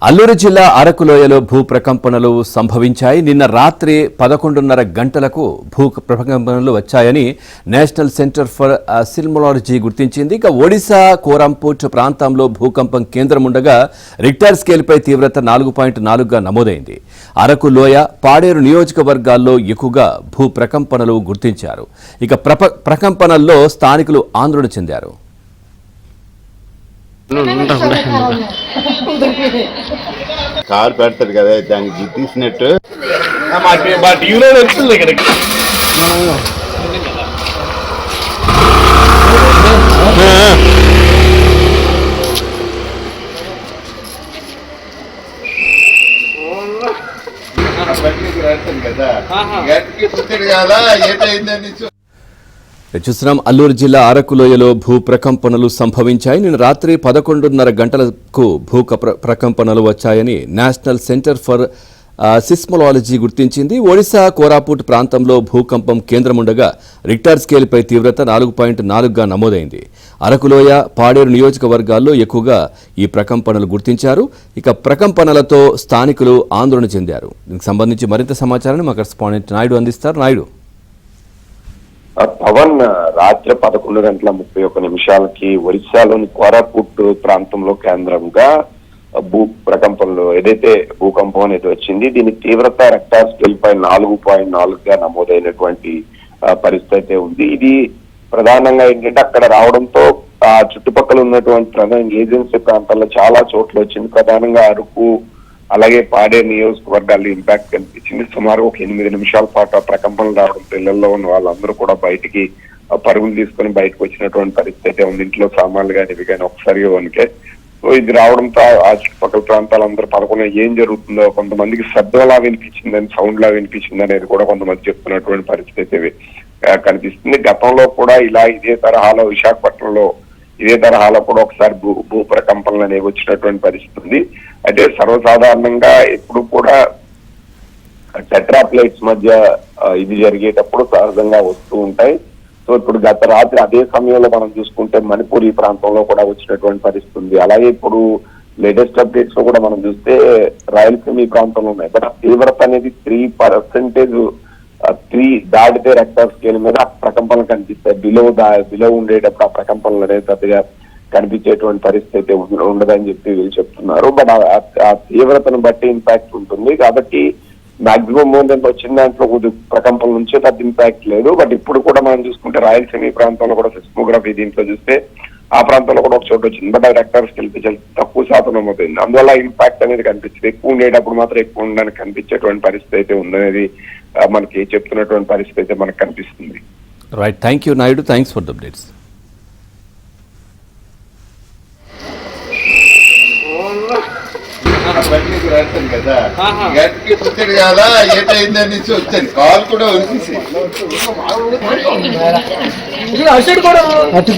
అల్లూరు జిల్లా అరకులోయలో భూ ప్రకంపనలు సంభవించాయి. నిన్న రాత్రి 11:30 గంటలకు భూ ప్రకంపనలు వచ్చాయని నేషనల్ సెంటర్ ఫర్ సిస్మోలాజీ గుర్తించింది. ఇక ఒడిశా కోరాపుట్ ప్రాంతంలో భూకంపం కేంద్రం ఉండగా రిక్టర్ స్కేల్పై తీవ్రత 4.4గా నమోదైంది. అరకులోయ, పాడేరు నియోజకవర్గాల్లో ఎక్కువగా భూ ప్రకంపనలు గుర్తించారు. ఇక ప్రకంపనల్లో స్థానికులు ఆందోళన చెందారు. కారు పెడతాడు కదా దానికి తీసినట్టు వచ్చింది ఇక్కడికి. కదా గట్టికి పుట్టాడు కదా ఏటైందని చూస్తున్నాం. అల్లూరు జిల్లా అరకులోయలో భూ ప్రకంపనలు సంభవించాయి. నిన్న రాత్రి 11:30 గంటలకు భూ ప్రకంపనలు వచ్చాయని నేషనల్ సెంటర్ ఫర్ సిస్మోలాజీ గుర్తించింది. ఒడిశా కోరాపుట్ ప్రాంతంలో భూకంపం కేంద్రం ఉండగా రిక్టర్ స్కేల్పై తీవ్రత 4.4గా నమోదైంది. అరకులోయ, పాడేరు నియోజకవర్గాల్లో ఎక్కువగా ఈ ప్రకంపనలు గుర్తించారు. ఇక ప్రకంపనలతో స్థానికులు ఆందోళన చెందారు. దీనికి సంబంధించి మరింత సమాచారాన్ని మా కరెస్పాండెంట్ నాయుడు అందిస్తారు. నాయుడు, పవన్ రాత్రి 11:31 ఒరిస్సాలోని కోరాపుట్ ప్రాంతంలో కేంద్రంగా భూ ప్రకంపనలు ఏదైతే భూకంపం అనేది వచ్చింది, దీని తీవ్రత రిక్టర్ స్కేల్ పై 4.4గా నమోదైనటువంటి పరిస్థితి అయితే ఉంది. ఇది ప్రధానంగా ఏంటంటే అక్కడ రావడంతో ఆ చుట్టుపక్కల ఉన్నటువంటి ప్రధాన ఏజెన్సీ ప్రాంతాల్లో చాలా చోట్ల వచ్చింది. ప్రధానంగా అరకు, అలాగే పాడేరు నియోజకవర్గాల్లో ఇంపాక్ట్ కనిపించింది. సుమారు ఒక 8 నిమిషాల పాటు ఆ ప్రకంపనలు రావడంతో ఇళ్లలో ఉన్న వాళ్ళందరూ కూడా బయటికి పరుగులు తీసుకుని బయటకు వచ్చినటువంటి పరిస్థితి అయితే ఉంది. ఇంట్లో సామాన్లు కానీ ఇవి కానీ ఒకసారిగా వనికే. సో ఇది రావడంతో ఆ చుట్టుపక్కల ప్రాంతాలందరూ పదకొండు ఏం జరుగుతుందో, కొంతమందికి శబ్దంలా వినిపించిందని, సౌండ్ లా వినిపించింది అనేది కూడా కొంతమంది చెప్తున్నటువంటి పరిస్థితి అయితే కనిపిస్తుంది. గతంలో కూడా ఇలా ఇదే తరహాలో విశాఖపట్నంలో కూడా ఒకసారి భూ ప్రకంపనలు అనేవి వచ్చినటువంటి పరిస్థితి ఉంది. అయితే సర్వసాధారణంగా ఎప్పుడు కూడా టెట్రాప్లేట్స్ మధ్య ఇది జరిగేటప్పుడు సహజంగా వస్తూ ఉంటాయి. సో ఇప్పుడు గత రాత్రి అదే సమయంలో మనం చూసుకుంటే మణిపూర్ ఈ ప్రాంతంలో కూడా వచ్చినటువంటి పరిస్థితి ఉంది. అలాగే ఇప్పుడు లేటెస్ట్ అప్డేట్స్ లో కూడా మనం చూస్తే రాయలసీమ ఈ ప్రాంతంలో ఉన్నాయి. బట్ తీవ్రత అనేది 3% 3 దాటితే రిక్టర్ స్కేల్ మీద ప్రకంపనలు కనిపిస్తాయి. బిలో ఉండేటప్పుడు ఆ ప్రకంపనలు అనేది పెద్దగా కనిపించేటువంటి పరిస్థితి అయితే ఉండదని చెప్పి వీళ్ళు చెప్తున్నారు. బట్ ఆ తీవ్రతను బట్టి ఇంపాక్ట్ ఉంటుంది. కాబట్టి మాక్సిమం వచ్చిన దాంట్లో కొద్ది ప్రకంపన నుంచే పెద్ద ఇంపాక్ట్ లేదు. బట్ ఇప్పుడు కూడా మనం చూసుకుంటే రాయలసీమ ఈ ప్రాంతంలో కూడా సిస్మోగ్రఫీ దీంట్లో చూస్తే ఆ ప్రాంతంలో కూడా ఒక చోటు వచ్చింది. బట్ అది రిక్టర్ స్కేల్ చాలా తక్కువ శాతం నమోదైంది. అందువల్ల ఇంపాక్ట్ అనేది కనిపిస్తుంది. ఎక్కువ ఉండేటప్పుడు మాత్రం ఎక్కువ ఉండడానికి కనిపించేటువంటి పరిస్థితి అయితే ఉందనేది మనకి చెప్తున్నటువంటి పరిస్థితి అయితే మనకు కనిపిస్తుంది. Right, thank you Naidu, thanks for the updates. కదా గట్టికి పుట్టాడు కదా ఏటైందని వచ్చాను. కాలు కూడా ఉరికేసి అటు